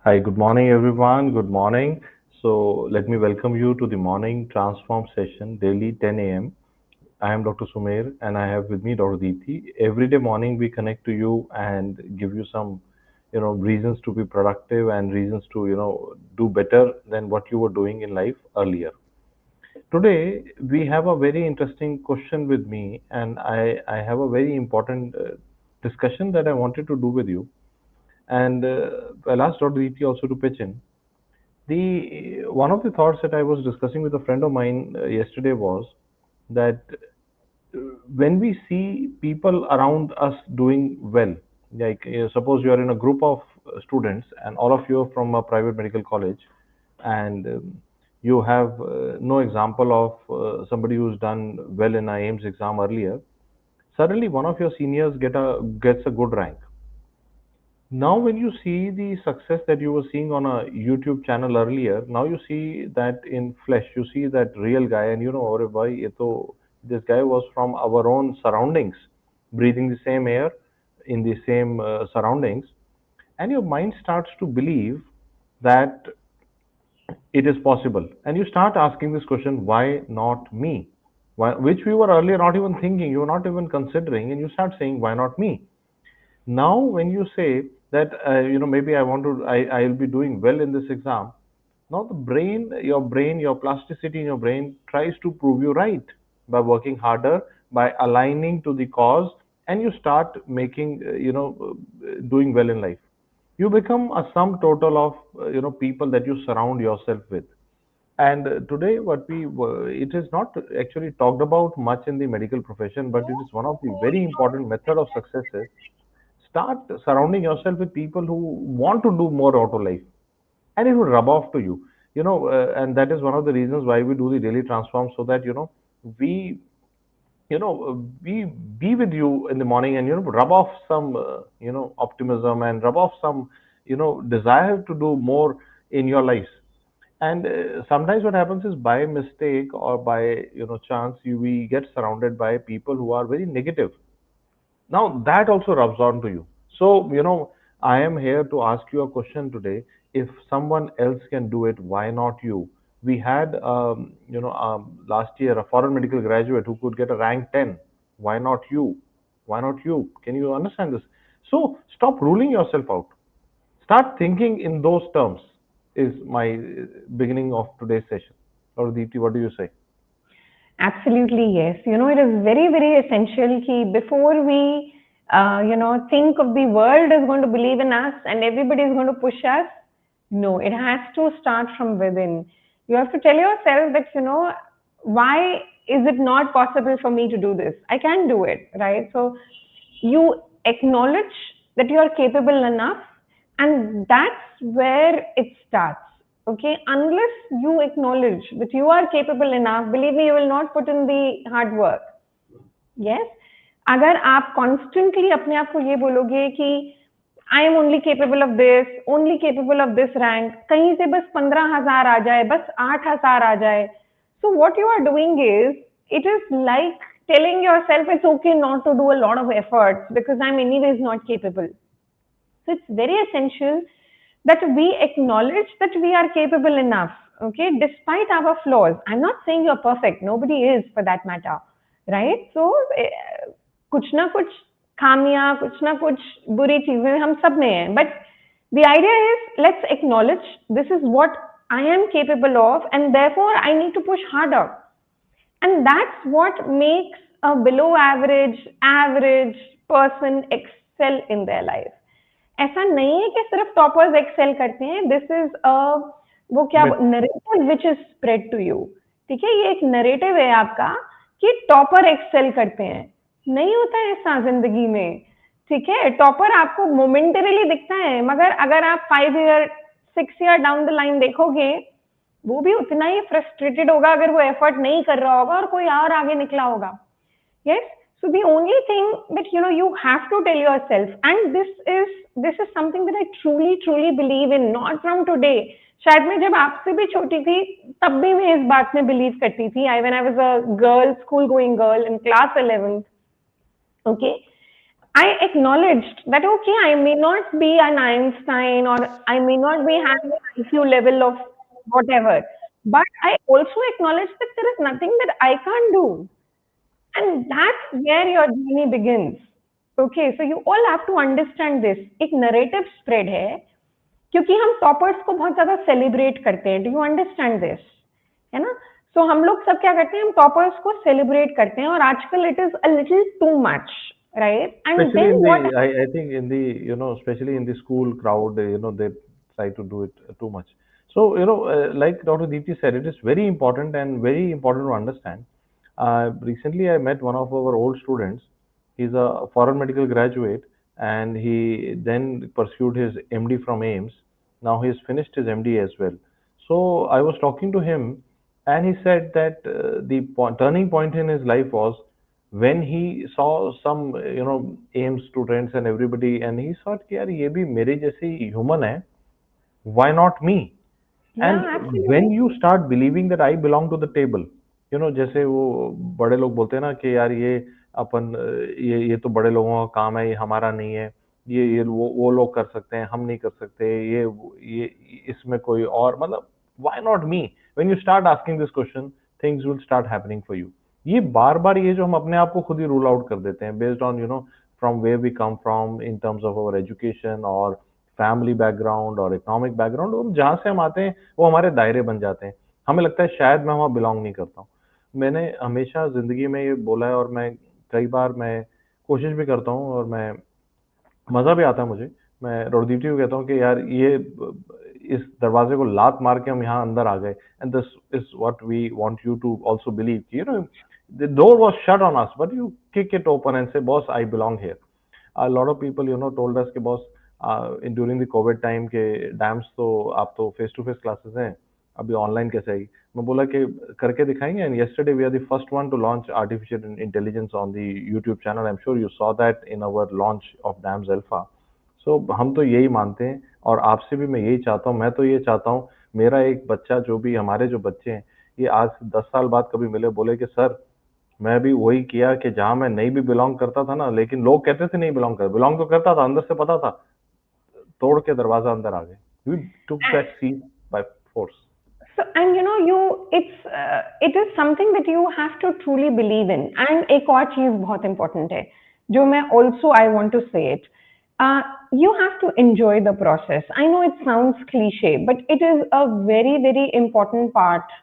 Hi, good morning, everyone. Good morning. So, let me welcome you to the morning transform session daily 10 a.m. I am Dr. Sumer and I have with me Dr. Deepti. Every day morning we connect to you and give you some, reasons to be productive and reasons to, do better than what you were doing in life earlier. Today we have a very interesting question with me and I have a very important discussion that I wanted to do with you. And I'll ask Dr. Deepti also to pitch in. The one of the thoughts that I was discussing with a friend of mine yesterday was that when we see people around us doing well, like suppose you are in a group of students and all of you are from a private medical college, and you have no example of somebody who's done well in a AIMS exam earlier. Suddenly, one of your seniors gets a good rank. Now, when you see the success that you were seeing on a YouTube channel earlier, now you see that in flesh, you see that real guy, and you know, "Aure bhai, this guy was from our own surroundings, breathing the same air in the same surroundings," and your mind starts to believe that it is possible, and you start asking this question: Why not me? Why, which we were earlier not even thinking, you were not even considering, and you start saying, "Why not me?" Now when you say that maybe I'll be doing well in this exam, now the brain, your plasticity in your brain tries to prove you right by working harder, by aligning to the cause, and you start making doing well in life. You become a sum total of people that you surround yourself with. And today, it is not actually talked about much in the medical profession, but it is one of the very important method of success is start surrounding yourself with people who want to do more out of life, and it will rub off to you. And that is one of the reasons why we do the daily transform, so that we we be with you in the morning and rub off some optimism and rub off some desire to do more in your lives. And sometimes what happens is by mistake or by chance, we get surrounded by people who are very negative. Now that also rubs on to you. So, I am here to ask you a question today. If someone else can do it, why not you? We had, last year a foreign medical graduate who could get a rank 10. Why not you? Why not you? Can you understand this? So stop ruling yourself out. Start thinking in those terms is my beginning of today's session. Or Deepti, what do you say? Absolutely, yes. It is very, very essential that before we, think of the world is going to believe in us and everybody is going to push us, no, it has to start from within. You have to tell yourself that, why is it not possible for me to do this? I can do it, right? So you acknowledge that you are capable enough, and that's where it starts. Okay, unless you acknowledge that you are capable enough, believe me, you will not put in the hard work. Yes, अगर आप constantly अपने आप को ये बोलोगे कि I am only capable of this, only capable of this rank, कहीं से बस 15,000 आ जाए, बस 8,000 आ जाए, so what you are doing is, it is like telling yourself it's okay not to do a lot of efforts because I'm anyways not capable. So it's very essential that we acknowledge that we are capable enough, okay, despite our flaws. I'm not saying you're perfect, nobody is for that matter, right? So कुछ ना कुछ खामियां, कुछ ना कुछ बुरी चीजें हम सब में हैं, but the idea is, let's acknowledge this is what I am capable of, and therefore I need to push harder. And that's what makes a below average person excel in their life. ऐसा नहीं है कि सिर्फ toppers Excel करते हैं. This is वो क्या Myth. Narrative which is spread to you. ठीक है, ये एक नरेटिव है आपका कि टॉपर एक्सेल करते हैं. नहीं होता है ऐसा जिंदगी में. ठीक है, टॉपर आपको मोमेंटरीली दिखता है, मगर अगर आप 5 year 6 year down the line देखोगे, वो भी उतना ही फ्रस्ट्रेटेड होगा अगर वो एफर्ट नहीं कर रहा होगा और कोई और आगे निकला होगा. Yes. So the only thing that you have to tell yourself, and this is something that I truly believe in, not from today. शायद मैं जब आपसे भी छोटी थी तब भी मैं इस बात में बिलीव करती थी. When I was a girl, school going girl in class 11th. Okay. I acknowledged that, okay, I may not be an Einstein or I may not be having an IQ level of whatever, but I also acknowledge that there is nothing that I can't do. And that's where your journey begins. Okay, so you all have to understand this. एक narrative spread है क्योंकि हम toppers को बहुत ज्यादा celebrate करते हैं. Do you understand this? है ना? सो हम लोग सब क्या करते हैं, हम टॉपर्स को सेलिब्रेट करते हैं और आजकल it is a little too much, right? And Especially then in what? the, I think in the, especially in the school crowd, they try to do it too much. So, like Dr. Deepti said, it is very important and very important to understand. Recently, I met one of our old students. He's a foreign medical graduate, and he then pursued his MD from AIMS. Now he's finished his MD as well. So I was talking to him, and he said that the turning point in his life was when he saw some AIMS students and everybody, and he thought कि यार ये भी मेरे जैसे ही human है, why not me? या And when absolutely. you start believing that I belong to the table, जैसे वो बड़े लोग बोलते हैं ना कि यार ये अपन ये तो बड़े लोगों का काम है, ये हमारा नहीं है, ये वो लोग कर सकते हैं, हम नहीं कर सकते, ये इसमें कोई और मतलब why not me? When you start asking this question, things will start happening for you. ये बार बार ये जो हम अपने आप को खुद ही रूल आउट कर देते हैं based on from where we come from in terms of our education or family background और इकोनॉमिक बैकग्राउंड, और जहाँ से हम आते हैं वो हमारे दायरे बन जाते हैं. हमें लगता है शायद मैं वहाँ बिलोंग नहीं करता हूँ. मैंने हमेशा ज़िंदगी में ये बोला है, और कई बार मैं कोशिश भी करता हूँ, और मज़ा भी आता है मुझे. मैं रोडदीप जी को कहता हूँ कि यार ये इस दरवाजे को लात मार के हम यहाँ अंदर आ गए, and this is what we want you to also believe कि the door was shut on us, but you kick it open and say, boss, I belong here. A lot of people told us कि boss, during the covid time के dams तो आप तो face to face classes हैं, अभी online कैसे आएगी? मैं बोला कि करके दिखाएंगे. And yesterday we are the first one to launch artificial intelligence on the YouTube channel. I'm sure you saw that in our launch of DAMS Alpha. So हम तो यही मानते हैं, और आपसे भी मैं यही चाहता हूँ. मैं तो ये चाहता हूँ मेरा एक बच्चा, जो भी हमारे जो बच्चे हैं, ये आज 10 साल बाद कभी मिले, बोले कि सर मैं भी वही किया कि जहाँ मैं नहीं भी बिलोंग करता था ना, लेकिन लोग कहते थे नहीं बिलोंग कर, बिलोंग तो करता था, अंदर से पता था, तोड़ के दरवाजा अंदर आ गए. We took that seat by force. So, and it is something that you have to truly believe in. And एक और चीज बहुत important है, जो मैं also I want to say it. You have to enjoy the process. I know it sounds cliche, but it is a very very important part.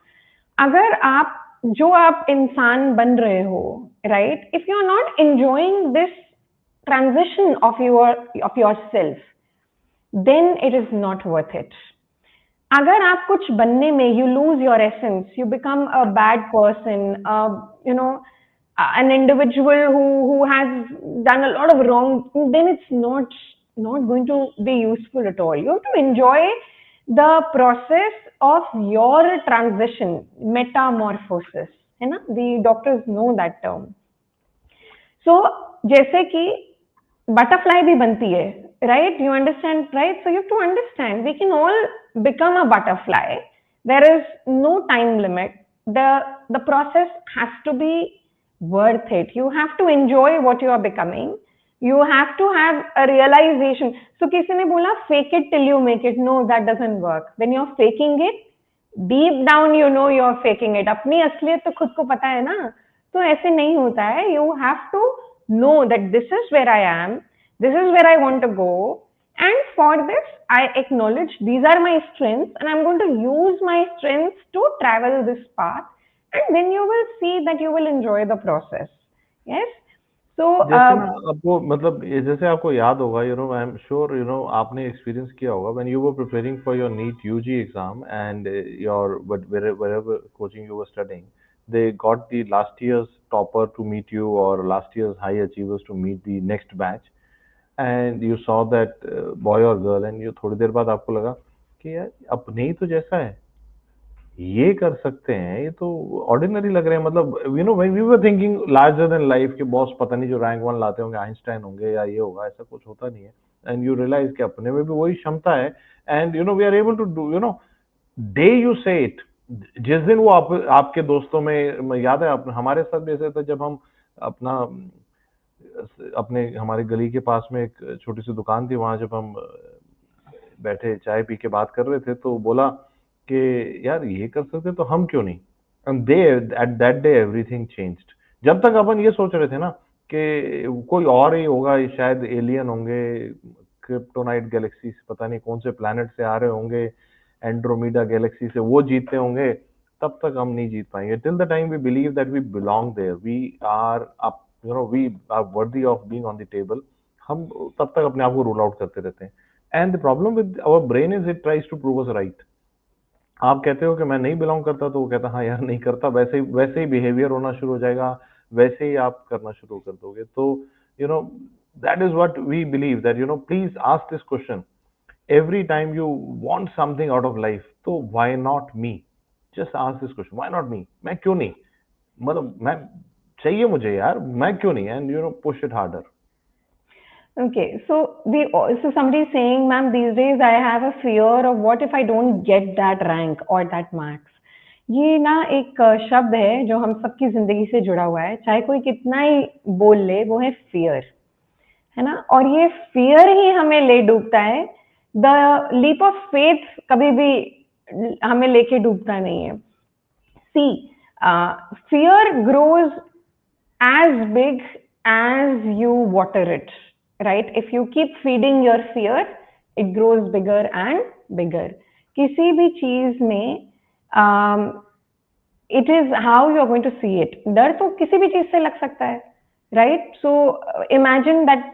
अगर आप इंसान बन रहे हो, right? If you are not enjoying this transition of yourself, then it is not worth it. अगर आप कुछ बनने में you lose your essence, you become a bad person, an individual who has done a lot of wrong, then it's not going to be useful at all. You have to enjoy the process of your transition, metamorphosis, है ना? The doctors know that term. So जैसे कि butterfly भी बनती है, right? You understand, right? So you have to understand we can all become a butterfly. There is no time limit. The process has to be worth it. You have to enjoy what you are becoming. You have to have a realization. So किसी ने बोला fake it till you make it. No, that doesn't work. When you're faking it, deep down you know you're faking it. अपनी असलियत तो खुद को पता है ना, तो ऐसे नहीं होता है. You have to know that this is where I am, this is where I want to go, and for this I acknowledge these are my strengths, and I'm going to use my strengths to travel this path, and then you will see that you will enjoy the process. Yes. So जैसे ना आपको मतलब जैसे आपको याद होगा, I am sure आपने experience किया होगा when you were preparing for your NEET UG exam and your wherever coaching you were studying, they got the last year's topper to meet you or last year's high achievers to meet the next batch, and you saw that boy or girl, and you थोड़ी देर बाद आपको लगा कि यार अपने ही तो जैसा है, ये कर सकते हैं, ये तो ऑर्डिनरी लग रहे हैं. मतलब when we were thinking larger than life के बॉस पता नहीं जो रैंक वन लाते होंगे आइंस्टाइन होंगे या ये होगा, ऐसा कुछ होता नहीं है. एंड यू रियलाइज कि अपने में भी वही क्षमता है, and we are able to do day you say it. जिस दिन वो आपके दोस्तों में याद है, हमारे साथ भी ऐसा था जब हम अपना अपने हमारे गली के पास में एक छोटी सी दुकान थी, वहां जब हम बैठे चाय पी के बात कर रहे थे तो बोला कि यार ये कर सकते तो हम क्यों नहीं। And they at that day everything changed. जब तक अपन ये सोच रहे थे ना कि कोई और ही होगा, ये शायद एलियन होंगे, क्रिप्टोनाइट गैलेक्सी से पता नहीं कौन से प्लैनेट से आ रहे होंगे, एंड्रोमीडा गैलेक्सी से वो जीतते होंगे, तब तक हम नहीं जीत पाएंगे। Till the time we believe that we belong there, we are up, we are worthy of being on the table, हम तब तक अपने आप को रूल आउट करते रहते हैं। And the problem with our brain is it tries to prove us right. आप कहते हो कि मैं नहीं बिलोंग करता, तो वो कहता हाँ यार नहीं करता, वैसे ही बिहेवियर होना शुरू हो जाएगा, वैसे ही आप करना शुरू कर दोगे। तो you know that is what we believe, that please ask this question every time you want something out of life, तो why not me? Just ask this question, why not me? मैं क्यों नहीं, मतलब मैं चाहिए मुझे यार, मैं क्यों नहीं? And push it harder. Okay, so somebody is saying, ma'am, these days I have a fear of what if I don't get that rank or that marks. ये ना एक शब्द है जो हम सबकी जिंदगी से जुड़ा हुआ है, चाहे कोई कितना ही बोल ले, वो है फियर, है ना? और ये फियर ही हमें ले डूबता है। द लीप ऑफ फेथ कभी भी हमें लेके डूबता नहीं है। सी, fear grows as big as you water it, right? If you keep feeding your fear, it grows bigger and bigger. किसी भी चीज में it is how you are going to see it. डर तो किसी भी चीज से लग सकता है, right? So imagine that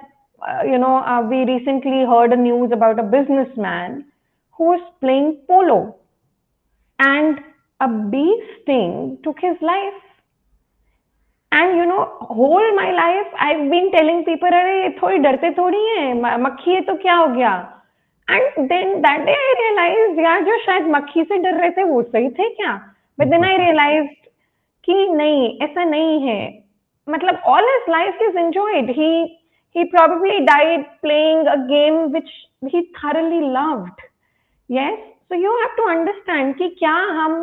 we recently heard a news about a businessman who was playing polo and a bee sting took his life. And whole my life I've been telling people, अरे थोड़ी डरते थोड़ी है, मक्खी है तो क्या हो गया? And then that day I realized, यार जो शायद मक्खी से डर रहे थे वो सही थे क्या? But then I realized कि नहीं, ऐसा नहीं है। मतलब all his life he's enjoyed. He probably died playing a game which he thoroughly loved. Yes, so you have to understand कि क्या हम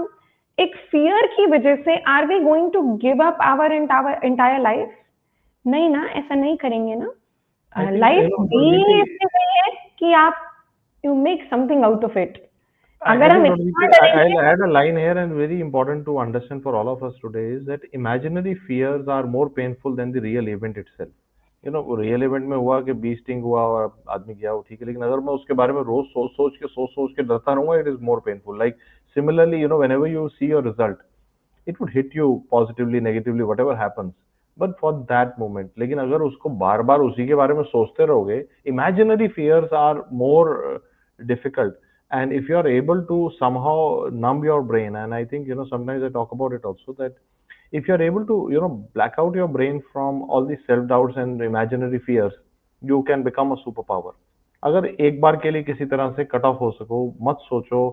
एक फियर की वजह से are we going to give up our entire life? नहीं ना, ऐसा नहीं करेंगे ना। I think लाइफ भी Dipti, ऐसी गई है कि आप you make something out of it. I अगर हम think इतना Dipti, डरेंगे, I'll add a line here, and very important to understand for all of us today is that imaginary fears are more painful than the real event itself. Real event में हुआ कि B sting हुआ और आदमी गया, वो ठीक है, लेकिन अगर मैं उसके बारे में रोज सोच के डरता रहूंगा, it is more painful. Like similarly, when ever you see your result, it would hit you positively, negatively, whatever happens, but for that moment। लेकिन अगर उसको बार बार उसी के बारे में सोचते रहोगे, imaginary fears are more difficult। And if you are able to somehow numb your brain, and I think sometimes I talk about it also, that if you are able to black out your brain from all these self doubts and imaginary fears, you can become a superpower। अगर एक बार के लिए किसी तरह से cut off हो सको, मत सोचो,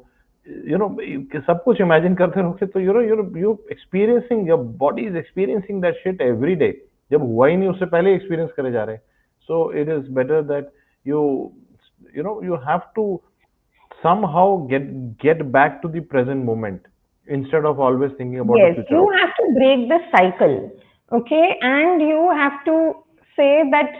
सब कुछ इमेजिन करते रहोगे, तो you experiencing, your body is experiencing that shit every day, जब हुआ ही नहीं उससे पहले एक्सपीरियंस करे जा रहे हैं। So it is better that you you have to somehow get back to the present moment instead of always thinking about the yes, future you outcome। have to break the cycle, okay? And you have to say that,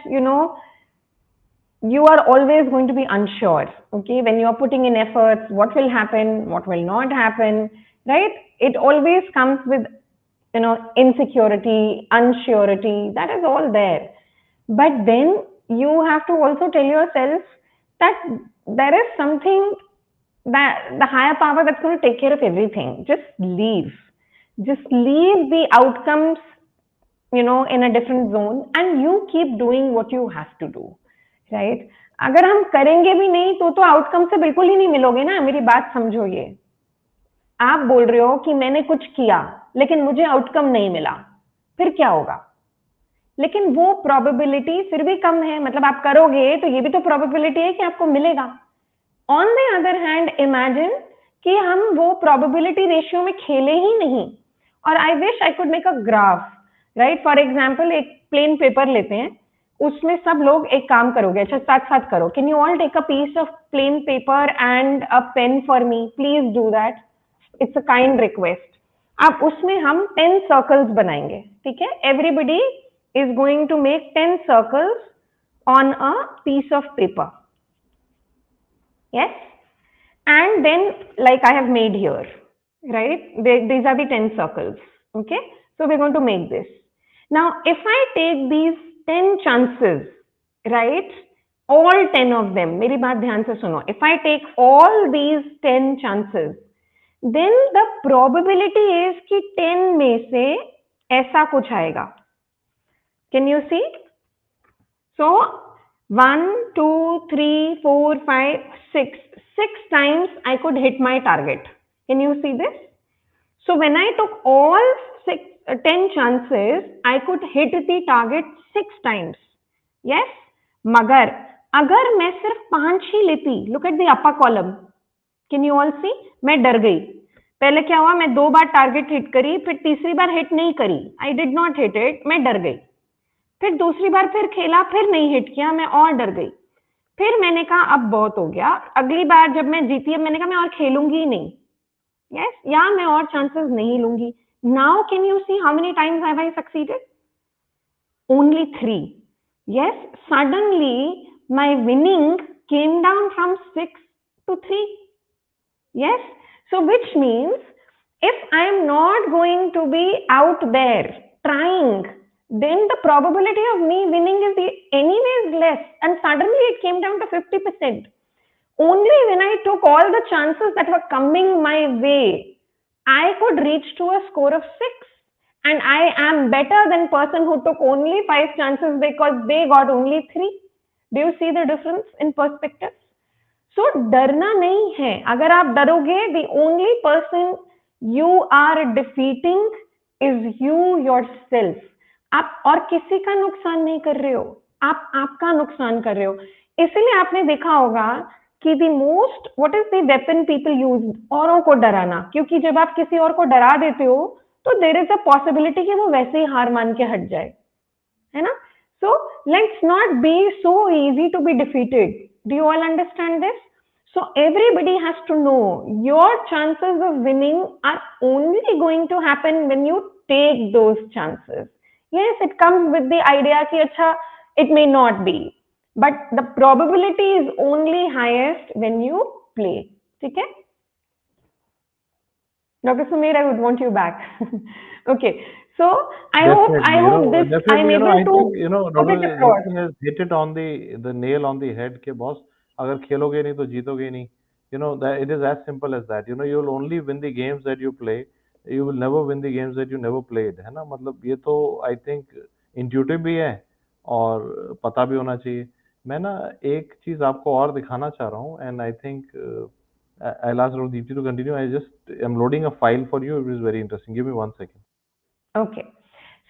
you are always going to be unsure, okay? When you are putting in efforts, what will happen, what will not happen, right? It always comes with, insecurity, unsurety, that is all there. But then you have to also tell yourself that there is something, that the higher power that's going to take care of everything. Just leave the outcomes, in a different zone, and you keep doing what you have to do, right? अगर हम करेंगे भी नहीं तो outcome से बिल्कुल ही नहीं मिलोगे ना। मेरी बात समझो, ये आप बोल रहे हो कि मैंने कुछ किया लेकिन मुझे आउटकम नहीं मिला, फिर क्या होगा? लेकिन वो प्रोबेबिलिटी फिर भी कम है, मतलब आप करोगे तो ये भी तो प्रोबेबिलिटी है कि आपको मिलेगा। On the other hand, imagine कि हम वो प्रोबेबिलिटी रेशियो में खेले ही नहीं। और I wish I could make a graph, right? For example, एक प्लेन पेपर लेते हैं, उसमें सब लोग एक काम करोगे, अच्छा साथ साथ करो। Can you all take a piece of plain paper and a pen for me? Please do that, it's a kind request. अब उसमें हम 10 सर्कल्स बनाएंगे, ठीक है? Everybody is going to make 10 circles on a piece of paper. Yes? And then, like I have made here, right? These are the 10 circles. Okay? So we're going to make this. Now, if I take these 10 chances, right? All 10 of them, मेरी बात ध्यान से सुनो. If I take all these 10 chances, then the probability is कि 10 में से ऐसा कुछ आएगा. Can you see? So 1, 2, 3, 4, 5, 6. 6 times I could hit my target. Can you see this? So when I took all 10 chances, I could hit the target 6 times. Yes? मगर अगर मैं सिर्फ 5 ही लेती, look at the upper column. Can you all see? मैं डर गई. पहले क्या हुआ, मैं 2 बार टारगेट हिट करी, फिर तीसरी बार हिट नहीं करी. I did not hit it. मैं डर गई. फिर दूसरी बार फिर खेला, फिर नहीं हिट किया, मैं और डर गई. फिर मैंने कहा अब बहुत हो गया, अगली बार जब मैं जीती, अब मैंने कहा मैं और खेलूंगी ही नहीं. Yes, या मैं और चांसेस नहीं लूंगी. Now can you see how many times have I succeeded? Only 3. Yes, suddenly my winning came down from 6 to 3. Yes, so which means if I am not going to be out there trying, then the probability of me winning is anyways less, and suddenly it came down to 50%. Only when I took all the chances that were coming my way, I could reach to a score of 6. And I am better than person who took only 5 chances because they got only 3. Do you see the difference in perspective? So डरना नहीं है. अगर आप डरोगे, the only person you are defeating is you yourself. आप और किसी का नुकसान नहीं कर रहे हो, आप आपका नुकसान कर रहे हो. इसलिए आपने देखा होगा कि the most what is the weapon people use, औरों को डराना. क्योंकि जब आप किसी और को डरा देते हो, तो there is a possibility कि वो वैसे ही हार मान के हट जाए, है ना? So let's not be so easy to be defeated. Do you all understand this? So everybody has to know your chances of winning are only going to happen when you take those chances. Yes, it comes with the idea कि अच्छा, it may not be, but the probability is only highest when you play. ठीक है? Dr. Sumer, I would want you back. Okay, so I hope this I'm able to put it across. Doctor has hit it on the nail on the head के boss, अगर खेलोगे नहीं तो जीतोगे नहीं. That it is as simple as that. You will only win the games that you play. You will never win the games that you never played. है ना? मतलब ये तो I think intuitive भी है और पता भी होना चाहिए. मैं ना एक चीज आपको और दिखाना चाह रहा हूँ, and I think I'll ask Deepti to continue. I just am loading a file for you. It is very interesting. Give me 1 second. Okay.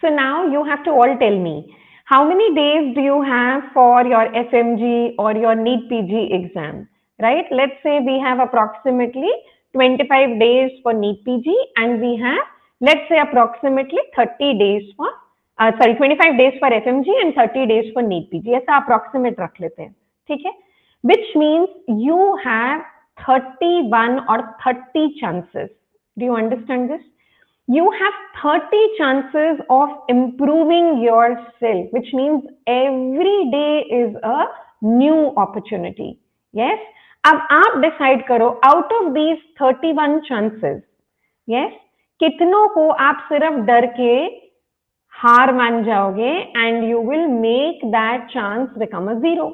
So now you have to all tell me, how many days do you have for your FMG or your NEET PG exam, right? Let's say we have approximately 25 days for NEET PG and we have, let's say approximately 30 days for, 25 days for FMG and 30 days for NEET PG. ऐसा approximate रख लेते हैं, ठीक है? Which means you have 31 or 30 chances. Do you understand this? You have 30 chances of improving yourself, which means every day is a new opportunity. Yes? अब आप decide करो, out of these 31 chances, yes, कितनों को आप सिर्फ डर के हार मान जाओगे and you will make that chance become a 0.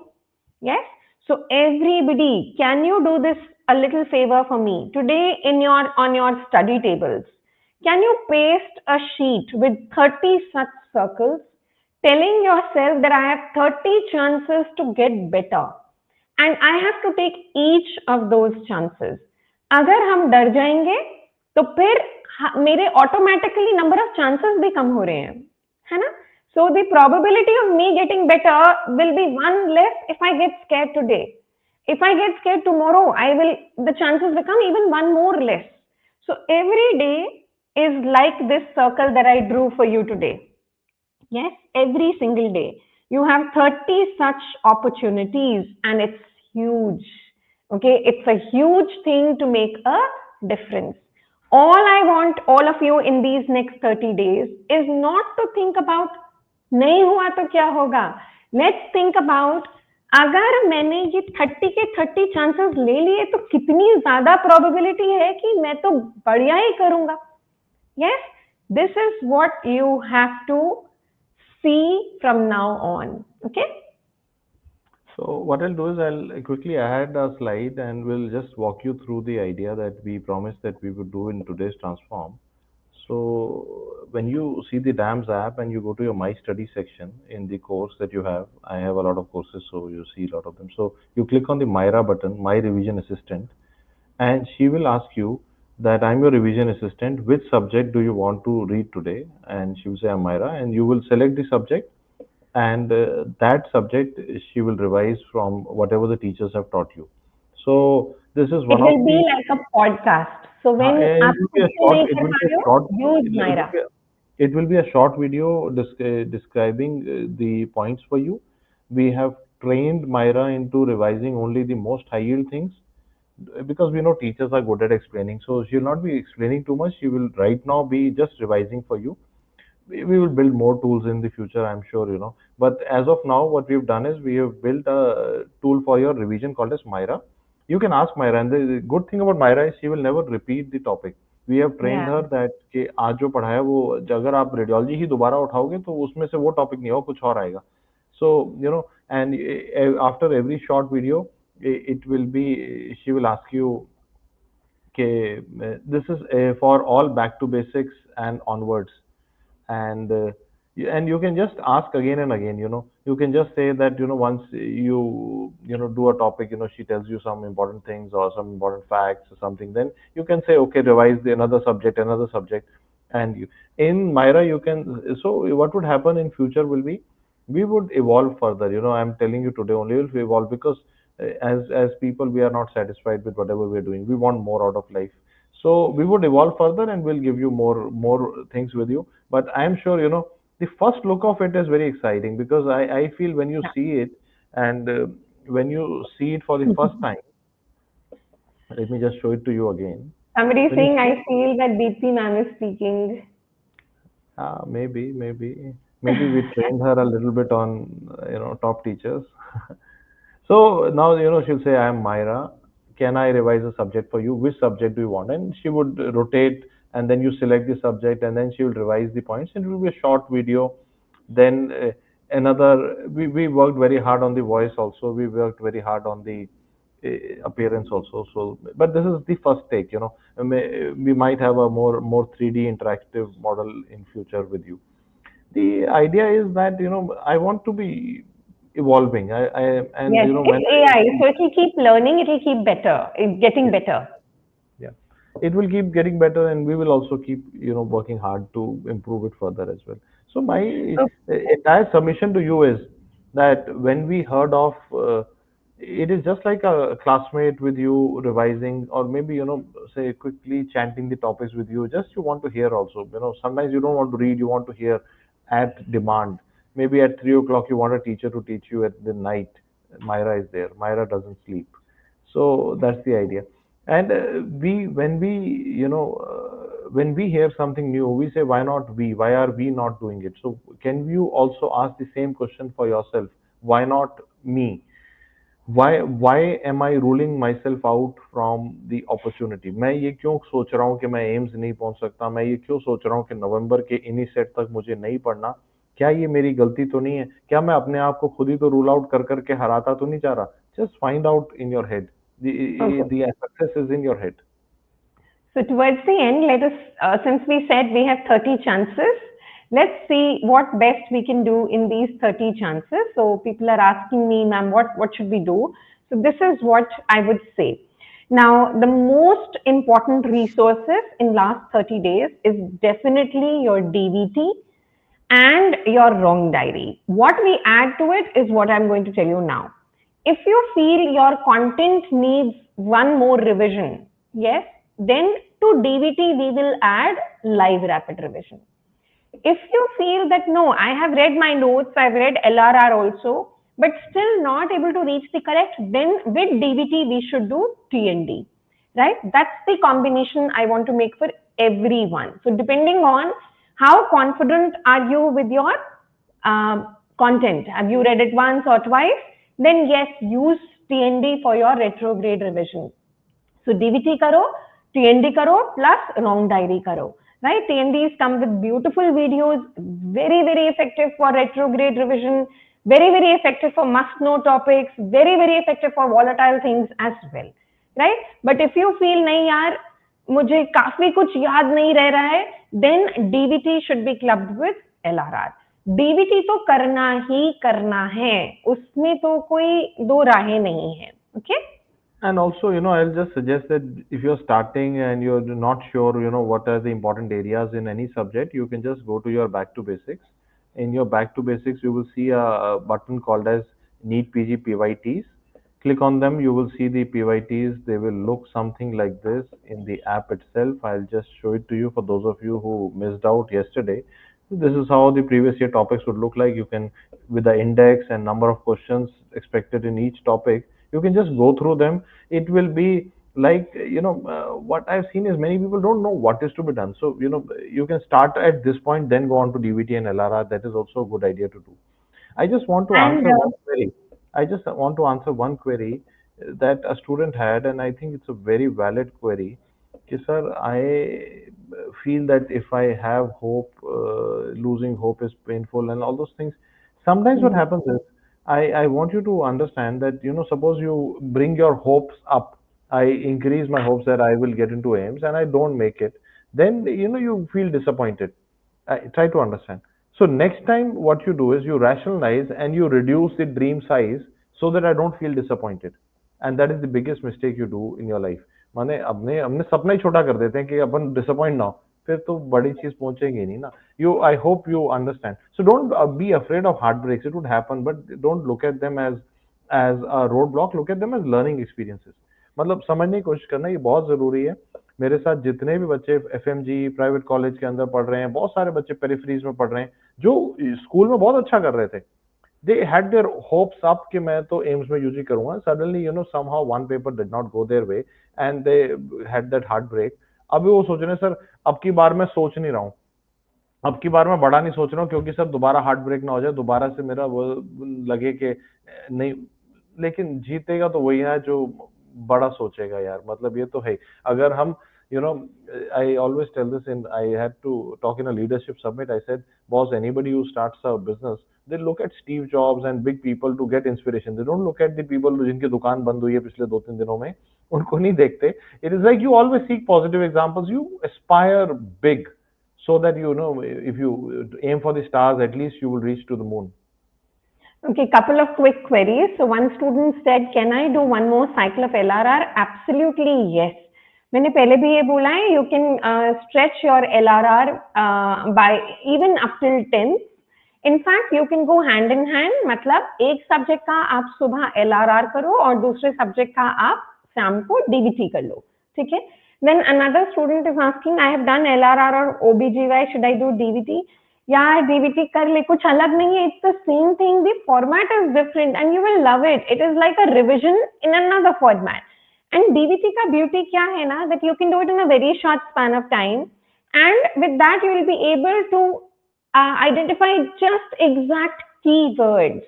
Yes? So everybody, can you do this a little favor for me? Today on your study tables, can you paste a sheet with 30 such circles telling yourself that I have 30 chances to get better and I have to take each of those chances. अगर हम डर जाएंगे तो फिर मेरे automatically number of chances भी कम हो रहे हैं, है ना? So the probability of me getting better will be 1 less if I get scared today. If I get scared tomorrow, the chances become even 1 more less. So every day is like this circle that I drew for you today. Yes, every single day. You have 30 such opportunities and it's huge. Okay, it's a huge thing to make a difference. All I want all of you in these next 30 days is not to think about नहीं हुआ तो क्या होगा? Let's think about, अगर मैंने ये 30 के 30 chances ले लिए तो कितनी ज्यादा प्रोबेबिलिटी है कि मैं तो बढ़िया ही करूंगा. Yes, this is what you have to see from now on. Okay? So what I'll do is I'll quickly add a slide and we'll just walk you through the idea that we promised that we would do in today's transform. So when you see the DAMS app and you go to your My Study section in the course that you have, I have a lot of courses, so you see a lot of them. So you click on the Myra button, My Revision Assistant, and she will ask you that I'm your revision assistant. Which subject do you want to read today? And she will say I'm Myra, and you will select the subject, and that subject she will revise from whatever the teachers have taught you. So this is It one of will be the like a podcast. So when it आप will be खुद a से short नहीं it कर will पा be a रहे हो, short use it will Myra. be a, it will be a short video describing the points for you. We have trained Myra into revising only the most high yield things because we know teachers are good at explaining, so she'll not be explaining too much. She will right now be just revising for you. We will build more tools in the future, I'm sure, but as of now what we've done is we have built a tool for your revision called as Myra. You can ask Myra, and the good thing about Myra is she will never repeat the topic. We have trained Yeah. her that कि आज जो पढ़ाया वो अगर आप radiology ही दोबारा उठाओगे तो उसमें से वो टॉपिक नहीं होगा, कुछ और आएगा. So and after every short video it will be, she will ask you okay, this is for all back to basics and onwards, and and you can just ask again and again. You can just say that once you do a topic, she tells you some important things or some important facts or something. Then you can say, okay, revise another subject, and in Myra you can. So what would happen in future will be we would evolve further. I'm telling you today only will evolve because as people we are not satisfied with whatever we're doing. We want more out of life. So we would evolve further and we'll give you more things with you. But I'm sure the first look of it is very exciting because I feel when you see it, and when you see it for the first time, let me just show it to you again. Somebody When you saying, see, I feel that Deepti ma'am is speaking. maybe we trained her a little bit on top teachers. So now she'll say, "I am Myra. Can I revise a subject for you? Which subject do you want?" And she would rotate, and then you select the subject, and then she will revise the points. And it will be a short video. Then another. We worked very hard on the voice also. We worked very hard on the appearance also. So, but this is the first take. We might have a more 3D interactive model in future with you. The idea is that I want to be evolving. I and Yes, when it's I AI, see, so it will keep learning, it will keep better, getting yeah, better. yeah, it will keep getting better, and we will also keep working hard to improve it further as well. So my So, entire submission to you is that when we heard of it is just like a classmate with you revising, or maybe say quickly chanting the topics with you. Just you want to hear also. Sometimes you don't want to read, you want to hear at demand. Maybe at 3 o'clock you want a teacher to teach you at the night. Myra is there. Myra doesn't sleep. So that's the idea. And when we hear something new, we say, why not we? Why are we not doing it? So can you also ask the same question for yourself? Why not me? Why am I ruling myself out from the opportunity? मैं ये क्यों सोच रहा हूँ कि मैं AIIMS नहीं पहुंच सकता? मैं ये क्यों सोच रहा हूँ कि नवंबर के इन्हीं सेट तक मुझे नहीं पढ़ना? क्या ये मेरी गलती तो नहीं है? क्या मैं अपने आप को खुद ही तो रूल आउट कर करके हराता तो नहीं जा रहा? Just find out in your head. okay. The success is in your head. So towards the end, let us, since we said we have 30 chances, let's see what best we can do in these 30 chances. So people are asking me, ma'am, what should we do? So this is what I would say. Now, the most important resources in last 30 days is definitely your DVT and your wrong diary. What we add to it is what I'm going to tell you now. If you feel your content needs one more revision, yes, then to DVT we will add live rapid revision. If you feel that no, I have read my notes, I've read LRR also, but still not able to reach the correct, then with DVT we should do TND, right? That's the combination I want to make for everyone. So depending on how confident are you with your content. Have you read it once or twice? Then yes, use TND for your retrograde revision. So DVT karo, TND karo plus wrong diary karo. Right? TNDs come with beautiful videos, very, very effective for retrograde revision, very, very effective for must know topics, very, very effective for volatile things as well. Right? But if you feel nahi yaar, मुझे काफी कुछ याद नहीं रह रहा है, then DVT should be clubbed with LRR. DVT तो करना ही करना है, उसमें तो कोई दो राहें नहीं है. Okay? And also, I'll just suggest that if you're starting and you're not sure, what are the important areas in any subject, you can just go to your back to basics. In your back to basics, you will see a button called as NEET PG PYTs. Click on them, you will see the PYTs. They will look something like this in the app itself. I'll just show it to you for those of you who missed out yesterday. This is how the previous year topics would look like. You can, with the index and number of questions expected in each topic, you can just go through them. It will be like, what I've seen is many people don't know what is to be done. So, you can start at this point, then go on to DVT and LRR. That is also a good idea to do. I just want to And answer one query. I just want to answer one query that a student had, and I think it's a very valid query. Okay, sir, I feel that if I have hope, losing hope is painful, and all those things. Sometimes what happens is, I want you to understand that, suppose you bring your hopes up. I increase my hopes that I will get into AIMS and I don't make it. Then, you feel disappointed. I try to understand. So next time what you do is you rationalize and you reduce the dream size so that I don't feel disappointed. And that is the biggest mistake you do in your life. माने अपने हमने सपना ही छोटा कर देते हैं कि अपन disappoint ना हो, फिर तो बड़ी चीज पहुंचेंगे नहीं ना. You, I hope you understand. So don't be afraid of heartbreaks. It would happen, but don't look at them as a roadblock. Look at them as learning experiences. मतलब समझने की कोशिश करना ये बहुत जरूरी है. मेरे साथ जितने भी बच्चे FMG प्राइवेट कॉलेज के अंदर पढ़ रहे हैं, बहुत सारे बच्चे पेरिफेरीज में पढ़ रहे हैं जो स्कूल में बहुत अच्छा कर रहे थे. They had their hopes up कि मैं तो एम्स में यूजी करूंगा. Suddenly, somehow one paper did not go their way and they had that heartbreak. अभी वो सोच रहे हैं, सर अब की बार मैं सोच नहीं रहा हूँ, अब की बार मैं बड़ा नहीं सोच रहा हूँ क्योंकि सर दोबारा हार्ट ब्रेक ना हो जाए, दोबारा से मेरा वो लगे कि नहीं. लेकिन जीतेगा तो वही है जो बड़ा सोचेगा यार. मतलब ये तो है. अगर हम, I always tell this, I had to talk in a leadership summit. I said, boss, anybody who starts a business, they look at Steve Jobs and big people to get inspiration. They don't look at the people जिनकी दुकान बंद हुई है पिछले 2-3 दिनों में, उनको नहीं देखते. It is like you always seek positive examples. You aspire big so that, if you aim for the stars, at least you will reach to the moon. Okay, couple of quick queries. So one student said, can I do one more cycle of LRR? Absolutely yes. मैंने पहले भी ये बोला है, you can stretch your LRR by even up till 10th. In fact, you can go hand in hand. मतलब एक subject का आप सुबह LRR करो और दूसरे सब्जेक्ट का आप शाम को DVT कर लो. ठीक है? Then another student is asking, I have done LRR or OBGY, should I do DVT? यार DVT कर ले, कुछ अलग नहीं है. It's the same thing. The format is different and you will love it. It is like a revision in another format. And DVT का beauty क्या है ना, that you can do it in a very short span of time, and with that you will be able to identify just exact keywords.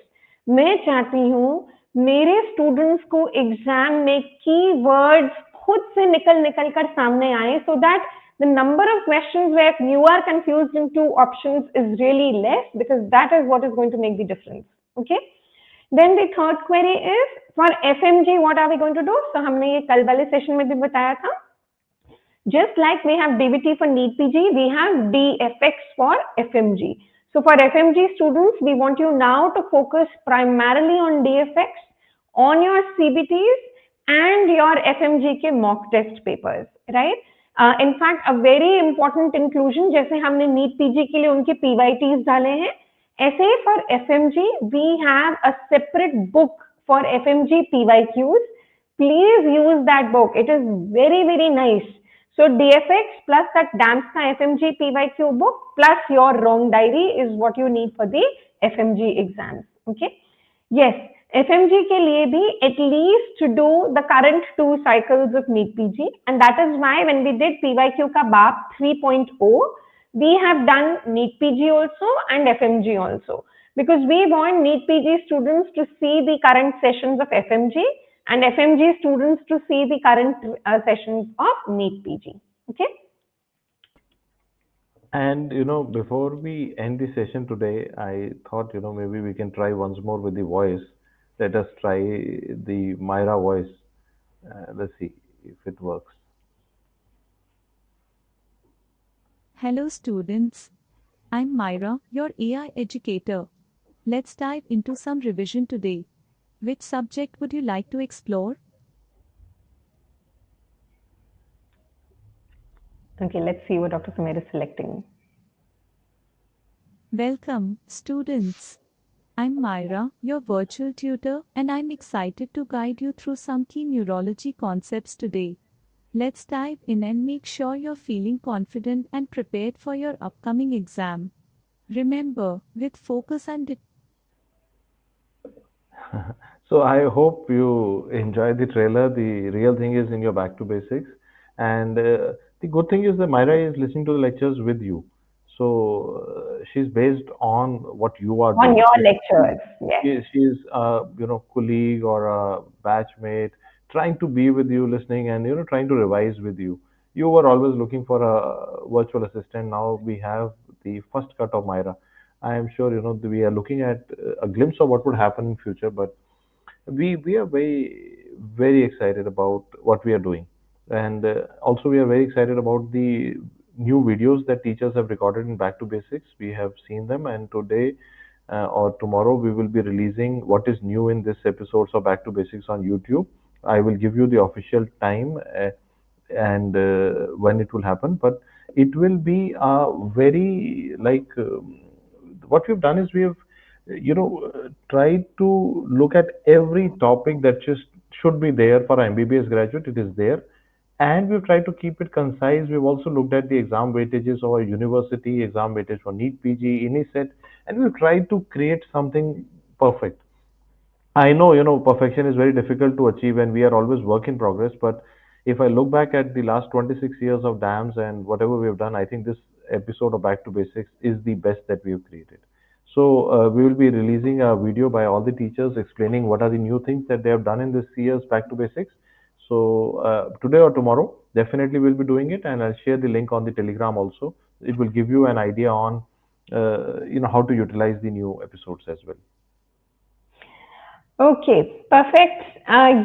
मैं चाहती हूँ मेरे students को exam में keywords खुद से निकल कर सामने आए, so that the number of questions where you are confused in two options is really less, because that is what is going to make the difference. Okay. Then the third query is, for FMG, what are we going to do? So हमने ये कल वाले session में भी बताया था. Just like we have DVT for NEET PG, we have DFX for FMG. So for FMG students, we want you now to focus primarily on DFX, on your CBTs and your FMG के mock test papers, right? In fact, a very important inclusion, जैसे हमने NEET PG के लिए उनके PYTs डाले हैं, ऐसे for FMG, we have a separate book for FMG PYQs. Please use that book. It is very, very nice. So DFX plus that DAMS ka FMG PYQ book plus your wrong diary is what you need for the FMG exams. Okay. Yes, FMG के लिए भी at least to do the current 2 cycles of NEET PG, and that is why when we did PYQ का BAP 3.0, we have done NEET PG also and FMG also. because we want NEET PG students to see the current sessions of FMG and FMG students to see the current sessions of NEET PG. Okay. And before we end the session today, I thought maybe we can try once more with the voice. Let us try the Myra voice. Let's see if it works. Hello students, I'm Myra, your AI educator. Let's dive into some revision today. Which subject would you like to explore? Okay, let's see what Dr. Sumer is selecting. Welcome, students. I'm Myra, your virtual tutor, and I'm excited to guide you through some key neurology concepts today. Let's dive in and make sure you're feeling confident and prepared for your upcoming exam. Remember, with focus and So I hope you enjoy the trailer. The real thing is in your back to basics, and the good thing is that Myra is listening to the lectures with you. So she's based on what you are On doing. your lectures, yes. She's a colleague or a batchmate trying to be with you, listening, and trying to revise with you. You were always looking for a virtual assistant. Now we have the first cut of Myra. I am sure we are looking at a glimpse of what would happen in future, but we are very excited about what we are doing, and also we are very excited about the new videos that teachers have recorded in back to basics. We have seen them, and today or tomorrow we will be releasing what is new in this episodes of back to basics on YouTube. I will give you the official time and when it will happen, but it will be a very like what we've done is we have tried to look at every topic that just should be there for an MBBS graduate. It is there, and we've tried to keep it concise. We've also looked at the exam weightages or university exam weightage for NEET PG, INISET, and we've tried to create something perfect. I know, perfection is very difficult to achieve, and we are always work in progress. But if I look back at the last 26 years of DAMS and whatever we have done, I think this episode of Back to Basics is the best that we have created. So we will be releasing a video by all the teachers explaining what are the new things that they have done in this year's Back to Basics. So today or tomorrow, definitely we'll be doing it, and I'll share the link on the Telegram also. It will give you an idea on how to utilize the new episodes as well. Okay, perfect.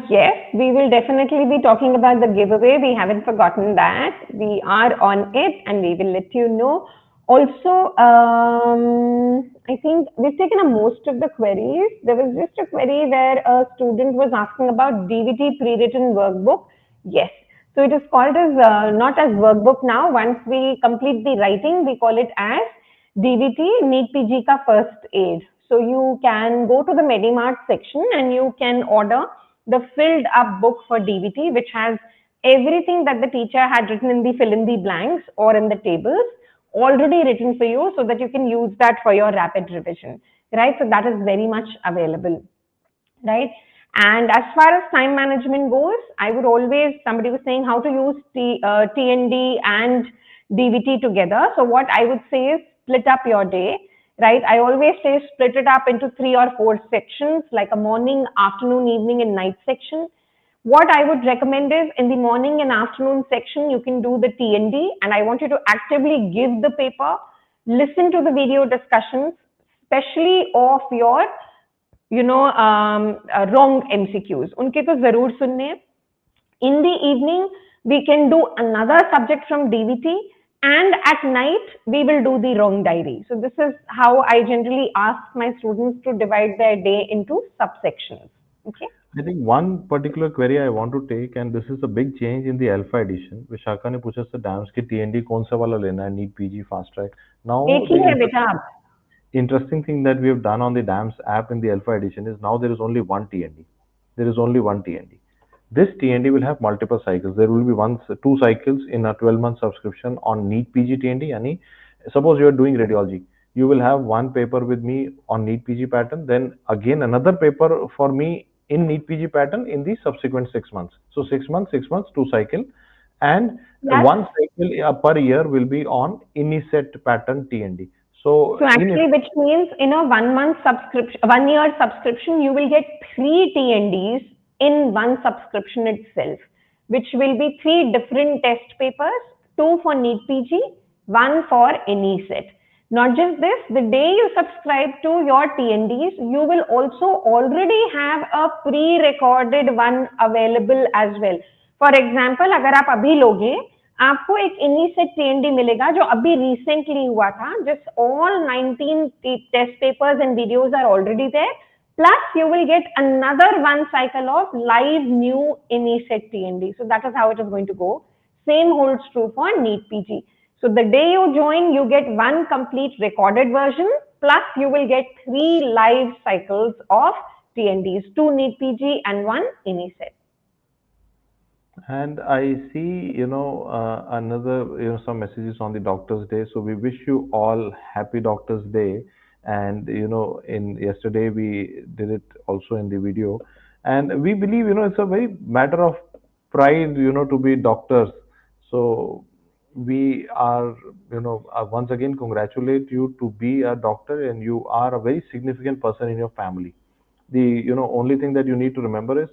Yes, we will definitely be talking about the giveaway. We haven't forgotten that. We are on it and we will let you know. Also, I think we've taken a most of the queries. There was just a query where a student was asking about DVT pre-written workbook. Yes. So it is called as not as workbook now. Once we complete the writing, we call it as DVT NEET PG ka first aid. So you can go to the Medimart section and you can order the filled up book for DVT, which has everything that the teacher had written in the fill in the blanks or in the tables already written for you, so that you can use that for your rapid revision, right? So that is very much available, right? And as far as time management goes, I would always, somebody was saying how to use TND and DVT together. So what I would say is split up your day, right? I always say split it up into 3 or 4 sections, like a morning, afternoon, evening, and night section. What I would recommend is in the morning and afternoon section, you can do the TND, and I want you to actively give the paper, listen to the video discussions, especially of your wrong MCQs. उनके तो जरूर सुनने हैं. In the evening, we can do another subject from DVT, and at night, we will do the wrong diary. So this is how I generally ask my students to divide their day into subsections. Okay. I think one particular query I want to take, and this is a big change in the Alpha edition. Vishaka ने पूछा sir dams की TND कौन सा वाला लेना है, NEET PG fast track. Now एक ही the है बेटा आप. interesting thing that we have done on the DAMS app in the Alpha edition is now there is only one TND. There is only one TND. This TND will have multiple cycles. There will be two cycles in a 12-month subscription on NEET PG TND. Yani, suppose you are doing radiology, you will have one paper with me on NEET PG pattern, then again another paper for me in NEET PG pattern in the subsequent 6 months. So 6 months, two cycle, and Yes. one cycle per year will be on INISET pattern TND. So So in if actually, which means in a 1 month subscription, 1 year subscription, you will get three TNDs in one subscription itself, which will be three different test papers, two for NEET PG, one for any set. Not just this, the day you subscribe to your TNDs, you will also already have a pre-recorded one available as well. For example, अगर आप अभी लोगे आपको एक इन्हीं से टीएनडी मिलेगा जो अभी रिसेंटली हुआ था just all 19 test papers and videos are already there plus you will get another one cycle of live new set TND. So that is how it is going to go. Same holds true for NEET PG. So the day you join, you get one complete recorded version, plus you will get three live cycles of TNDs, two NEET PG and one set. And I see, another, some messages on the Doctor's Day. So we wish you all happy Doctor's Day. And, in yesterday we did it also in the video. And we believe, it's a very matter of pride, to be doctors. So we are, once again congratulate you to be a doctor, and you are a very significant person in your family. The only thing that you need to remember is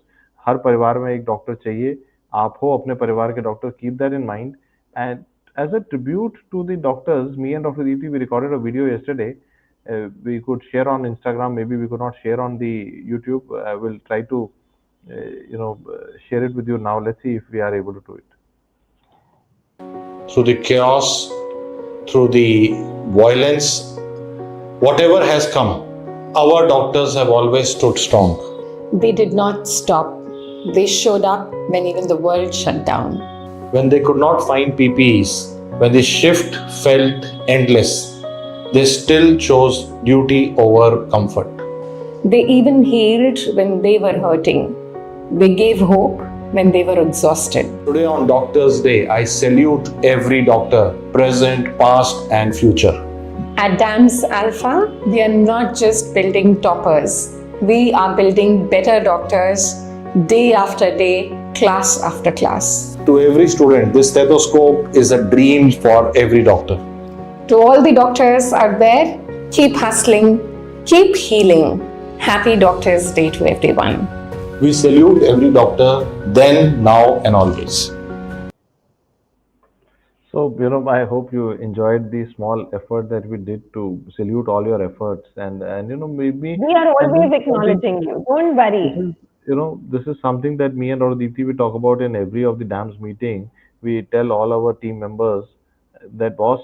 हर परिवार में एक doctor चाहिए. आप हो अपने परिवार के doctor. Keep that in mind. And as a tribute to the doctors, me and Dr. Deepti, we recorded a video yesterday. We could share on Instagram. Maybe we could not share on the YouTube. I will try to share it with you now. Let's see if we are able to do it. Through the chaos, through the violence, whatever has come, our doctors have always stood strong. They did not stop. They showed up when even the world shut down. When they could not find PPEs, when the shift felt endless, they still chose duty over comfort. They even healed when they were hurting. They gave hope when they were exhausted. Today on Doctor's Day, I salute every doctor, present, past, and future. At DAMS Alpha, we are not just building toppers. We are building better doctors day after day, class after class. To every student, this stethoscope is a dream for every doctor. To all the doctors out there, keep hustling, keep healing. Happy Doctor's Day to everyone. We salute every doctor then, now, and always. So, I hope you enjoyed the small effort that we did to salute all your efforts, and maybe We are and this always is something, acknowledging you. Don't worry. this is something that me and our Deepti we talk about in every of the DAMS meeting. We tell all our team members that boss,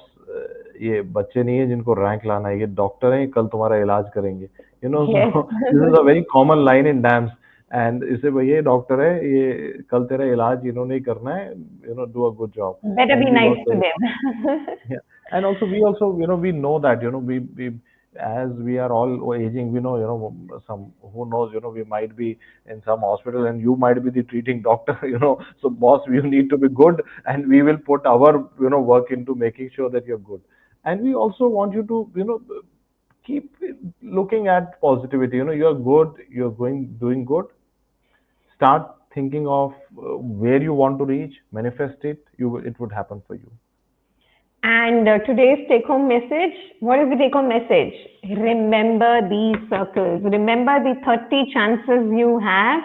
ये बच्चे नहीं है जिनको rank लाना है, ये doctor हैं, कल तुम्हारा इलाज करेंगे. Yes. So this is a very common line in DAMS. And इसे भाई ये डॉक्टर है, ये कल तेरा इलाज इन्होंने ही करना है, do a good job. Better be And we nice work to very them. yeah. And also we know that we as we are all aging, we know some who knows, we might be in some hospital and you might be the treating doctor. So boss, we need to be good, and we will put our work into making sure that you're good. And we also want you to keep looking at positivity. You're good, you're doing good. Start thinking of where you want to reach, manifest it. It would happen for you. And today's take home message, what is the take home message? Remember these circles. Remember the 30 chances you have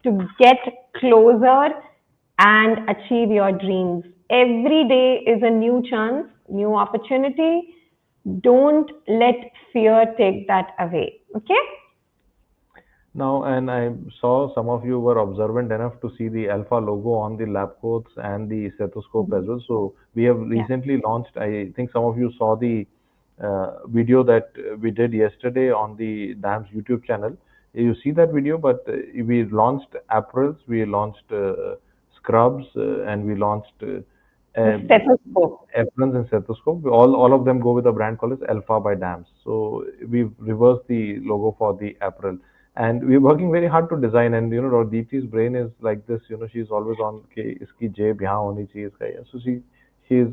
to get closer and achieve your dreams. Every day is a new chance, new opportunity. Don't let fear take that away. Okay? Now, and I saw some of you were observant enough to see the Alpha logo on the lab coats and the stethoscope as well. So we have recently launched, I think some of you saw the video that we did yesterday on the DAMS YouTube channel. You see that video, but we launched aprons, we launched scrubs, and we launched Stethoscope. aprons and stethoscope. All of them go with a brand called as Alpha by DAMS. So we've reversed the logo for the apparel. And we're working very hard to design, and Deepti's brain is like this. She's always on कि इसकी जेब यहाँ होनी चाहिए इसका. So she is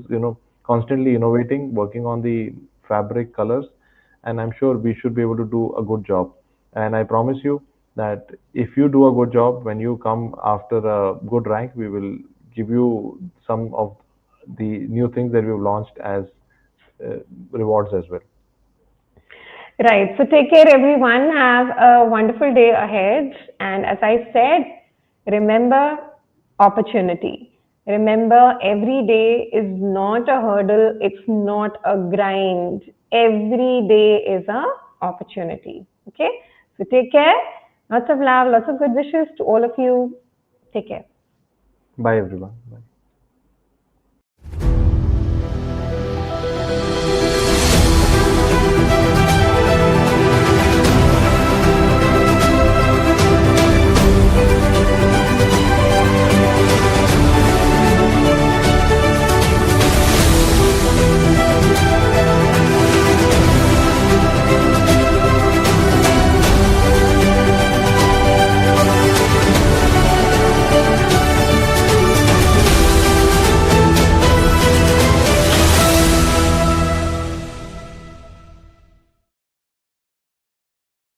constantly innovating, working on the fabric colors, and I'm sure we should be able to do a good job. And I promise you that if you do a good job, when you come after a good rank, we will give you some of the new things that we've launched as rewards as well. Right. So take care, everyone. Have a wonderful day ahead. And as I said, remember opportunity. Remember, every day is not a hurdle. It's not a grind. Every day is a opportunity. Okay. So take care. Lots of love, lots of good wishes to all of you. Take care. Bye, everyone. Bye.